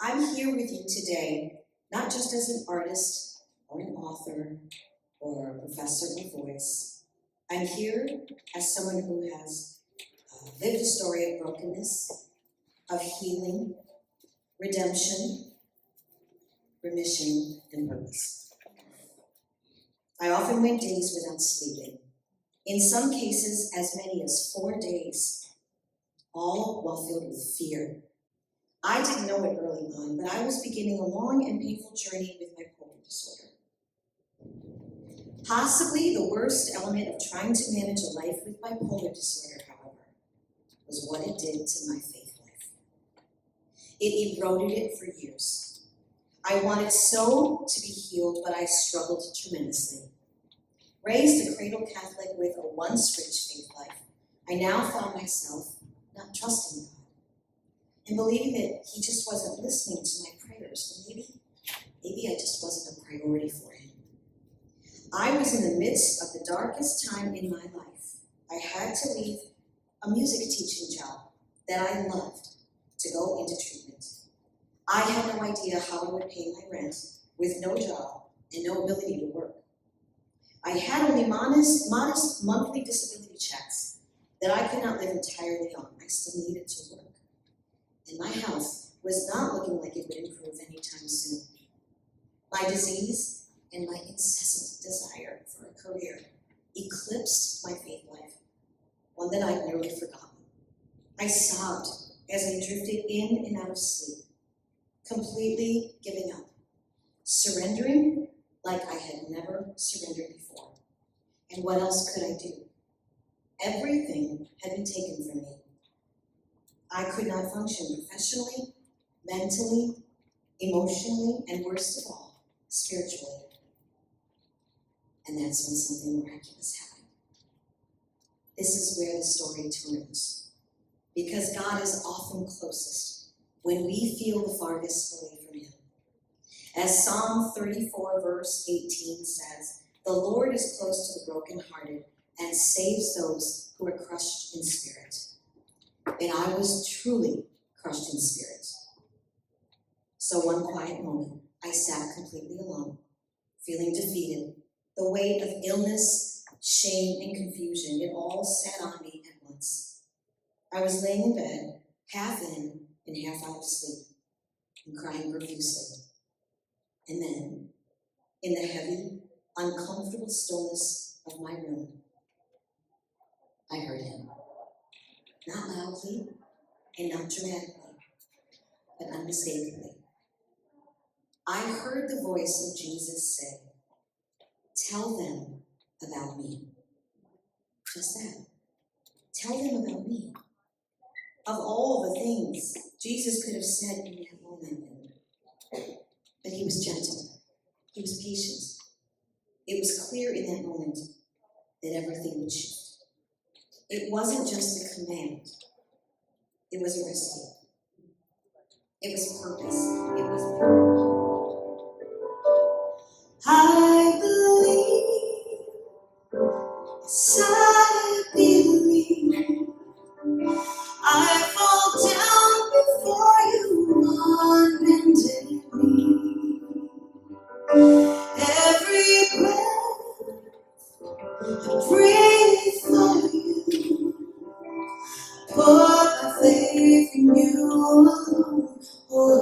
I'm here with you today, not just as an artist or an author or a professor of voice. I'm here as someone who has lived a story of brokenness, of healing, redemption, remission, and purpose. I often went days without sleeping, in some cases as many as 4 days, all while filled with fear. I didn't know it early on, but I was beginning a long and painful journey with bipolar disorder. Possibly the worst element of trying to manage a life with bipolar disorder, however, was what it did to my faith life. It eroded it for years. I wanted so to be healed, but I struggled tremendously. Raised a cradle Catholic with a once rich faith life, I now found myself not trusting God and believing that He just wasn't listening to my prayers, or maybe I just wasn't a priority for Him. I was in the midst of the darkest time in my life. I had to leave a music teaching job that I loved to go into treatment. I had no idea how I would pay my rent with no job and no ability to work. I had only modest monthly disability checks that I could not live entirely on. I still needed to work. And my health was not looking like it would improve anytime soon. My disease and my incessant desire for a career eclipsed my faith life, one that I'd nearly forgotten. I sobbed as I drifted in and out of sleep, completely giving up, surrendering like I had never surrendered before. And what else could I do? Everything had been taken from me. I could not function professionally, mentally, emotionally, and worst of all, spiritually. And that's when something miraculous happened. This is where the story turns. Because God is often closest when we feel the farthest away from Him. As Psalm 34 verse 18 says, "The Lord is close to the brokenhearted and saves those who are crushed in spirit." And I was truly crushed in spirit. So one quiet moment, I sat completely alone, feeling defeated. The weight of illness, shame, and confusion, it all sat on me at once. I was laying in bed, half in and half out of sleep, and crying profusely. And then, in the heavy, uncomfortable stillness of my room, I heard Him. Not loudly and not dramatically, but unmistakably. I heard the voice of Jesus say, "Tell them about me." Just that. Tell them about me. Of all the things Jesus could have said in that moment, but He was gentle. He was patient. It was clear in that moment that everything would shift. It wasn't just a command. It was a rescue. It was purpose. It was power. I believe, yes, I believe. I fall down before you on bended knee. Every breath I breathe for you. Put my faith in you alone. Oh,